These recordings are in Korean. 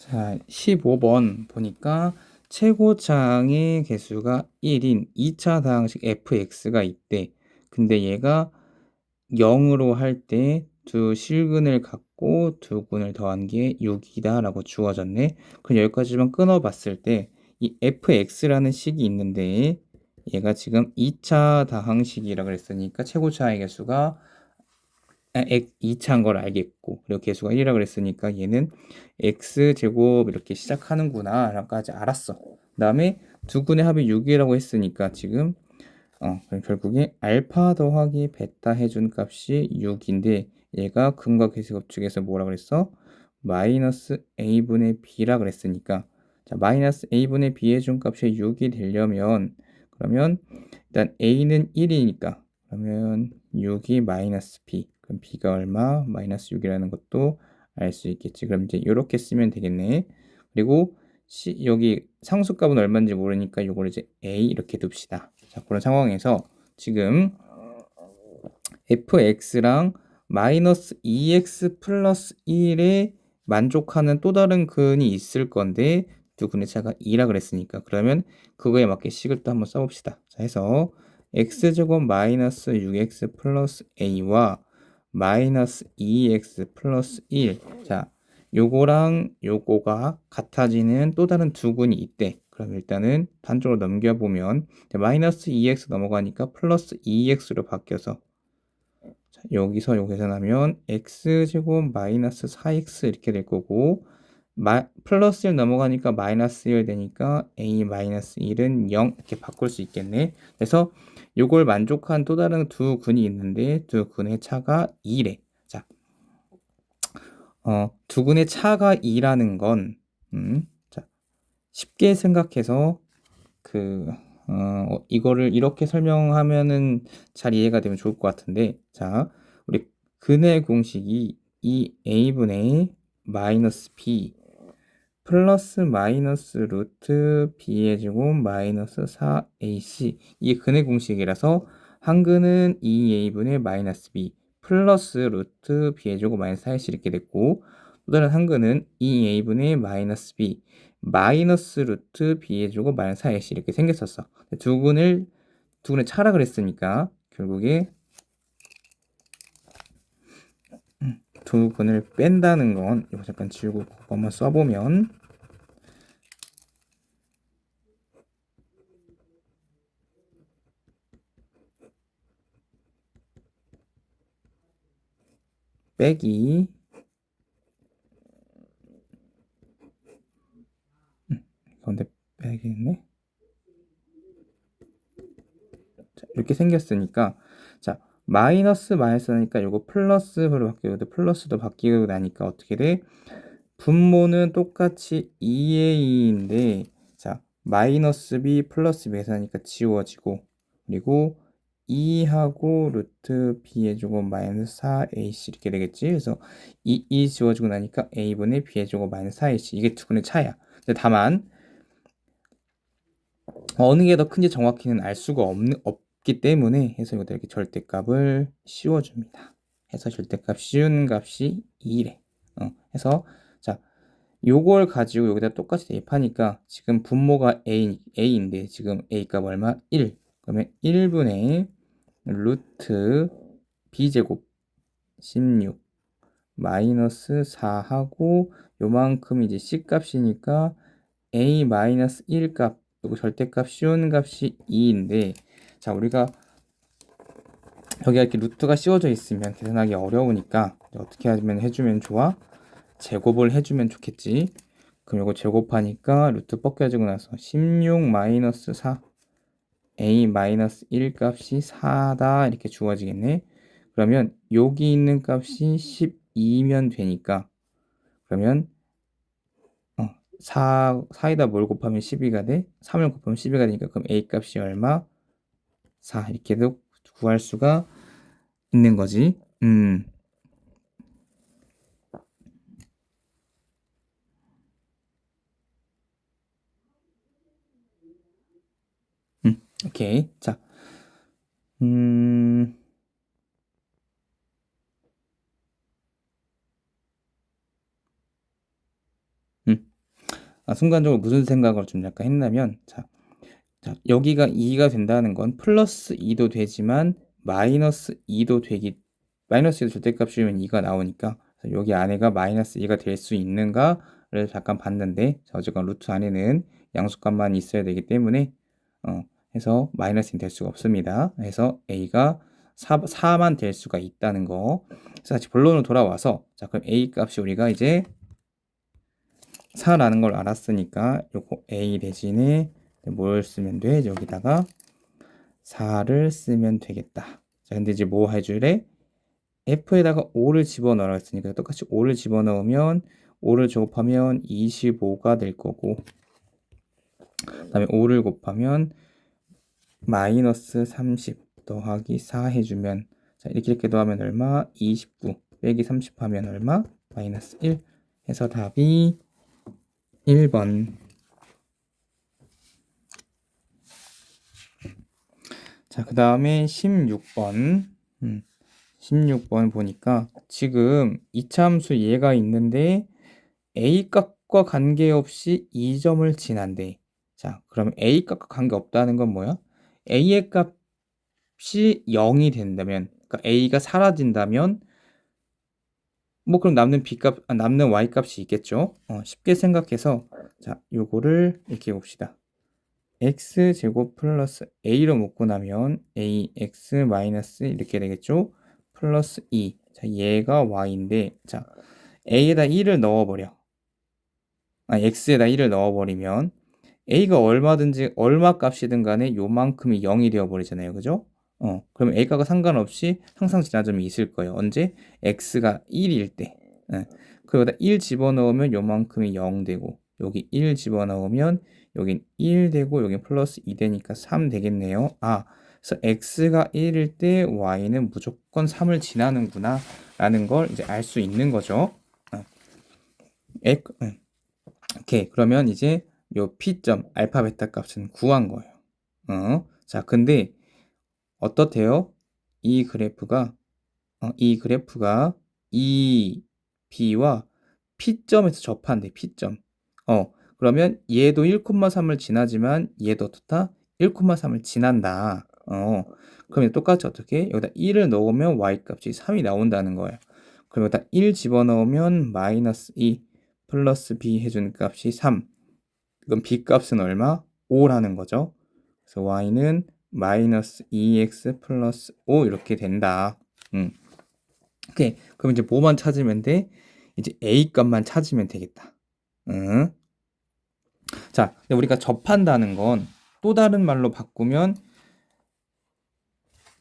자, 15번 보니까 최고차항의 개수가 1인 2차 다항식 fx가 있대. 근데 얘가 0으로 할 때 두 실근을 갖고 두 근을 더한 게 6이다 라고 주어졌네. 그럼 여기까지만 끊어봤을 때 이 fx라는 식이 있는데 얘가 지금 2차 다항식이라 그랬으니까 최고차항의 개수가 2차인 걸 알겠고, 그리고 개수가 1이라 그랬으니까 얘는 x제곱 이렇게 시작하는구나 라까지 알았어. 그 다음에 두 근의 합이 6이라고 했으니까 지금 그럼 결국에 알파 더하기 베타 해준 값이 6인데 얘가 근과 계수 법칙에서 뭐라 그랬어? 마이너스 a분의 b라 그랬으니까, 자, 마이너스 a분의 b 해준 값이 6이 되려면, 그러면 일단 a는 1이니까 그러면 6이 마이너스 b, 그럼 b가 얼마? 마이너스 6이라는 것도 알 수 있겠지. 그럼 이제 이렇게 쓰면 되겠네. 그리고 여기 상수값은 얼마인지 모르니까 이걸 이제 a 이렇게 둡시다. 자, 그런 상황에서 지금 fx랑 마이너스 2x 플러스 1에 만족하는 또 다른 근이 있을 건데 두 근의 차가 2라 그랬으니까, 그러면 그거에 맞게 식을 또 한번 써봅시다. 자, 해서 x제곱 마이너스 6x 플러스 a와 마이너스 2x 플러스 1, 자, 요거랑 요거가 같아지는 또 다른 두 근이 있대. 그럼 일단은 반쪽으로 넘겨보면 마이너스 2x 넘어가니까 플러스 2x로 바뀌어서, 자, 여기서 요 계산하면 x제곱 마이너스 4x 이렇게 될 거고, 플러스 1 넘어가니까 마이너스 1 되니까 a 마이너스 1은 0 이렇게 바꿀 수 있겠네. 그래서 요걸 만족한 또 다른 두 근이 있는데 두 근의 차가 2래. 자, 두 근의 차가 2라는 건 자, 쉽게 생각해서 이거를 이렇게 설명하면은 잘 이해가 되면 좋을 것 같은데, 자, 우리 근의 공식이 이 a분의 마이너스 b 플러스 마이너스 루트 b의 제곱 마이너스 4ac, 이게 근의 공식이라서 한 근은 2a분의 마이너스 b 플러스 루트 b의 제곱 마이너스 4ac 이렇게 됐고, 또 다른 한 근은 2a분의 마이너스 b 마이너스 루트 b의 제곱 마이너스 4ac 이렇게 생겼었어. 두 근을 차라 그랬으니까 결국에 두 근을 뺀다는 건, 이거 잠깐 지우고 한번 써보면, 빼기 가운데 빼야겠네. 자, 이렇게 생겼으니까, 자, 마이너스 마이너스니까 이거 플러스로 바뀌고 플러스도 바뀌고 나니까 어떻게 돼? 분모는 똑같이 2a인데, 자, 마이너스 b 플러스 b 계산하니까 지워지고, 그리고 2하고 루트 b의 제곱 마이너스 4ac 이렇게 되겠지. 그래서 2 지워지고 나니까 a분의 b의 제곱 마이너스 4ac, 이게 두 근의 차야. 근데 다만 어느 게 더 큰지 정확히는 알 수가 없기 때문에, 해서 이것도 이렇게 절대값을 씌워줍니다. 해서 절대값 씌운 값이 2래. 해서 자, 요걸 가지고 여기다 똑같이 대입하니까 지금 분모가 a인데 지금 a 값 얼마? 1. 그러면 1분의 루트 b제곱 16 마이너스 4하고 요만큼 이제 c 값이니까 a 마이너스 1 값, 그리고 절대값 씌운 값이 2인데, 자, 우리가 여기가 이렇게 루트가 씌워져 있으면 계산하기 어려우니까 어떻게 하면 해주면 좋아? 제곱을 해주면 좋겠지. 그럼 이거 제곱하니까 루트 벗겨지고 나서 16 마이너스 4 a 마이너스 1 값이 4다 이렇게 주어지겠네. 그러면 여기 있는 값이 12면 되니까, 그러면 4에다 뭘 곱하면 12가 돼? 3을 곱하면 12가 되니까, 그럼 a 값이 얼마? 4 이렇게도 구할 수가 있는 거지. 오케이. 자, 음, 순간적으로 무슨 생각을 좀 약간 했냐면 자 여기가 2가 된다는 건 플러스 2도 되지만 마이너스 2도 되기 마이너스 2도 절대값이면 2가 나오니까 여기 안에가 마이너스 2가 될 수 있는가를 잠깐 봤는데 어쨌건 루트 안에는 양수값만 있어야 되기 때문에 해서 마이너스 2는 될 수가 없습니다. 해서 a가 4만 될 수가 있다는 거. 그래서 다시 본론으로 돌아와서 자 그럼 a 값이 우리가 이제 4라는 걸 알았으니까 요거 a 대신에 뭘 쓰면 돼? 여기다가 4를 쓰면 되겠다. 자, 근데 이제 뭐 해줄래? f에다가 5를 집어넣으라 했으니까 똑같이 5를 집어넣으면 5를 곱하면 25가 될 거고 그 다음에 5를 곱하면 마이너스 30 더하기 4 해주면 자 이렇게 더하면 얼마? 29 빼기 30 하면 얼마? 마이너스 1 해서 답이 1번. 자, 그 다음에 16번. 16번 보니까 지금 이차함수 얘가 있는데 a 값과 관계없이 2점을 지난대. 자, 그럼 a 값과 관계없다는 건 뭐야? a의 값이 0이 된다면, 그러니까 a가 사라진다면 뭐 그럼 남는 남는 y 값이 있겠죠? 쉽게 생각해서 자, 요거를 이렇게 봅시다. x제곱 플러스 a로 묶고 나면 ax 마이너스 이렇게 되겠죠? 플러스 2. 자, 얘가 y인데 자, a에다 1을 넣어버려. x에다 1을 넣어버리면 a가 얼마든지 얼마 값이든 간에 요만큼이 0이 되어버리잖아요. 그죠? 그러면 a 값과 상관없이 항상 지나점이 있을 거예요. 언제? x가 1일 때. 그거다 1 집어넣으면 요만큼이 0 되고 여기 1 집어넣으면 여긴 1 되고 여긴 플러스 2 되니까 3 되겠네요. 그래서 x가 1일 때 y는 무조건 3을 지나는구나 라는 걸 이제 알 수 있는 거죠. 오케이. 그러면 이제 요 p점 알파 베타 값은 구한 거예요. 자, 근데 어떻대요? 이 그래프가 이 b와 p점에서 접한대. p점. 그러면 얘도 1,3을 지나지만 얘도 어떻다? 1,3을 지난다. 그러면 똑같이 어떻게? 여기다 1을 넣으면 y값이 3이 나온다는 거예요. 그럼 여기다 1 집어넣으면 마이너스 2 플러스 b 해주는 값이 3. 그럼 b 값은 얼마? 5라는 거죠. 그래서 y는 마이너스 2x 플러스 5 이렇게 된다. 오케이. 그럼 이제 뭐만 찾으면 돼? 이제 a 값만 찾으면 되겠다. 자, 근데 우리가 접한다는 건 또 다른 말로 바꾸면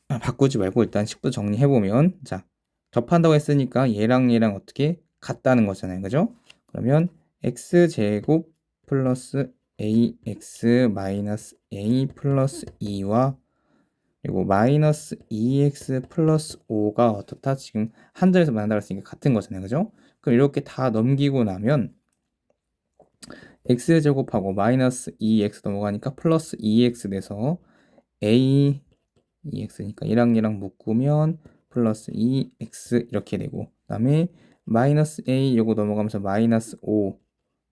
바꾸지 말고 일단 식도 정리해보면 자, 접한다고 했으니까 얘랑 어떻게 같다는 거잖아요. 그죠? 그러면 x제곱 플러스 ax 마이너스 a 플러스 2와 그리고 마이너스 2x 플러스 5가 어떻다? 지금 한 자리에서 만나다 했으니까 같은 거잖아요. 그죠? 그럼 이렇게 다 넘기고 나면 x제곱하고 마이너스 2x 넘어가니까 플러스 2x 돼서 a 2x니까 얘랑 묶으면 플러스 2x 이렇게 되고 그 다음에 마이너스 a 요거 넘어가면서 마이너스 5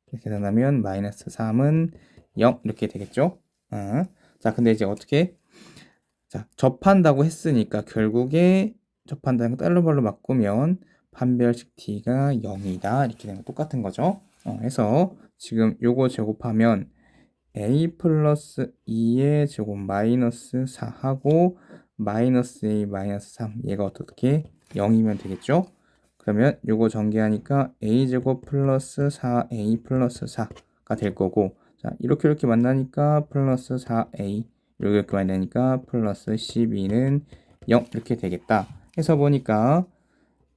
이렇게 계산하면 마이너스 3은 0 이렇게 되겠죠. 자, 근데 이제 어떻게 자, 접한다고 했으니까 결국에 접한다는 거 달러별로 바꾸면 판별식 t가 0이다 이렇게 되는 거 똑같은 거죠. 해서 지금 요거 제곱하면 a 플러스 2의 제곱 마이너스 4하고 마이너스 a 마이너스 3 얘가 어떻게 0이면 되겠죠. 그러면 요거 전개하니까 a 제곱 플러스 4a 플러스 4가 될 거고 자 이렇게 만나니까 플러스 4a 이렇게 만나니까 플러스 12는 0 이렇게 되겠다. 해서 보니까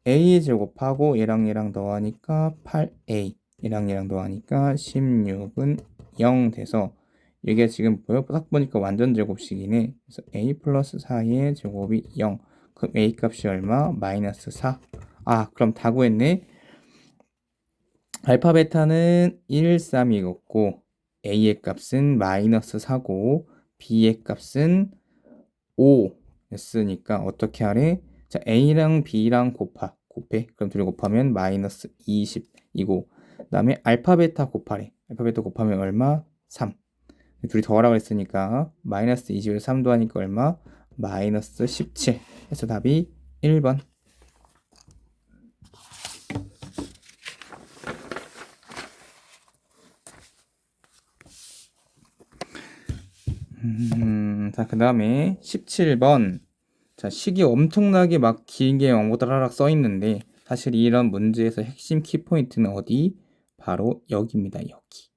a 제곱하고 얘랑 더하니까 8a 얘랑 더하니까 16은 0 돼서 이게 지금 딱 보니까 완전 제곱식이네. 그래서 a 플러스 4의 제곱이 0. 그럼 a 값이 얼마? 마이너스 4. 그럼 다 구했네. 알파 베타는 1, 3이었고 a의 값은 마이너스 4고 b의 값은 5였으니까 어떻게 하래? 자, a랑 b랑 곱해. 그럼 둘이 곱하면 마이너스 20이고 그 다음에 알파 베타 곱하래. 알파벳도 곱하면 얼마? 3. 둘이 더하라고 했으니까 마이너스 20에서 3 더하니까 얼마? 마이너스 17. 해서 답이 1번. 자, 그 다음에 17번. 자, 식이 엄청나게 막 길게 엉고다라락 써 있는데 사실 이런 문제에서 핵심 키포인트는 어디? 바로 여기입니다. 여기.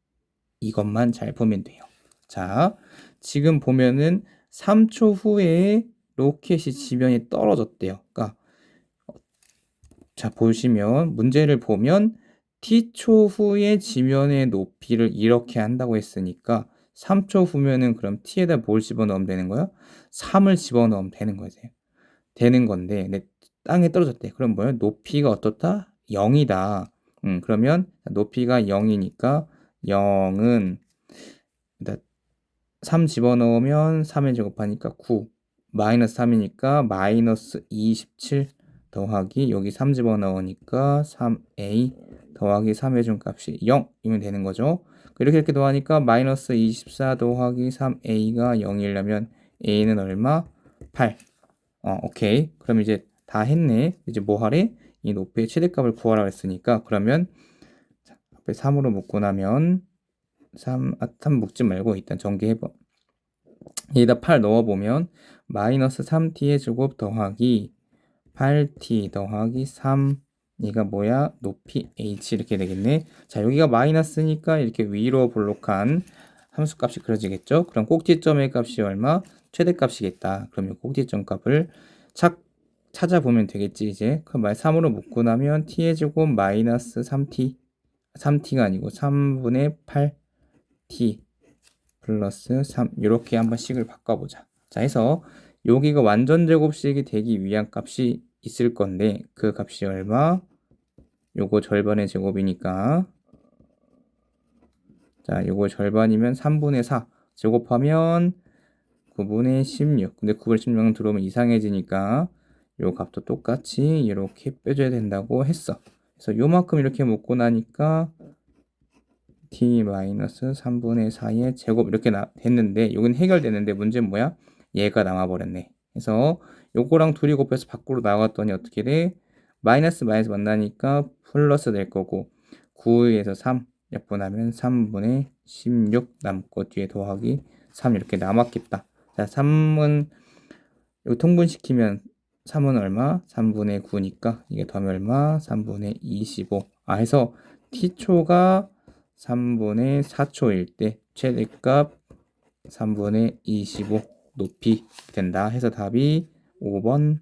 이것만 잘 보면 돼요. 자, 지금 보면은 3초 후에 로켓이 지면에 떨어졌대요. 그러니까 자, 보시면 문제를 보면 t초 후에 지면의 높이를 이렇게 한다고 했으니까 3초 후면은 그럼 t에다 뭘 집어넣으면 되는 거야? 3을 집어넣으면 되는 거지. 되는 건데 땅에 떨어졌대. 그럼 뭐야? 높이가 어떻다? 0이다. 그러면 높이가 0이니까 0은 3 집어넣으면 3에 제곱하니까 9 마이너스 3이니까 마이너스 27 더하기 여기 3 집어넣으니까 3a 더하기 3의 중값이 0이면 되는 거죠. 이렇게 더하니까 마이너스 24 더하기 3a가 0이려면 a는 얼마? 8. 오케이. 그럼 이제 다 했네. 이제 뭐 하래? 이 높이의 최대값을 구하라 했으니까 그러면 앞에 3으로 묶고 나면 3 묶지 말고 일단 전개해봐. 여기다 8 넣어보면 마이너스 3t의 제곱 더하기 8t 더하기 3 이가 뭐야? 높이 h 이렇게 되겠네. 자, 여기가 마이너스니까 이렇게 위로 볼록한 함수값이 그려지겠죠? 그럼 꼭지점의 값이 얼마? 최대값이겠다. 그러면 꼭지점 값을 찾아보면 되겠지 이제. 그럼 3으로 묶고 나면 t의 제곱 마이너스 3t가 아니고 3분의 8t 플러스 3 이렇게 한번 식을 바꿔보자. 자, 해서 여기가 완전 제곱식이 되기 위한 값이 있을 건데 그 값이 얼마? 요거 절반의 제곱이니까 자, 요거 절반이면 3분의 4 제곱하면 9분의 16. 근데 9분의 16은 들어오면 이상해지니까 요 값도 똑같이 이렇게 빼줘야 된다고 했어. 그래서 요만큼 이렇게 묶고 나니까 t-3분의 4의 제곱 이렇게 됐는데 여긴 해결됐는데 문제는 뭐야? 얘가 남아버렸네. 그래서 요거랑 둘이 곱해서 밖으로 나왔더니 어떻게 돼? 마이너스 마이너스 만나니까 플러스 될 거고 9에서 3 약분하면 3분의 16 남고 뒤에 더하기 3 이렇게 남았겠다. 자, 3은 이거 통분시키면 3은 얼마? 3분의 9니까 이게 더하면 얼마? 3분의 25. 해서 t초가 3분의 4초일 때 최대값 3분의 25 높이 된다 해서 답이 5번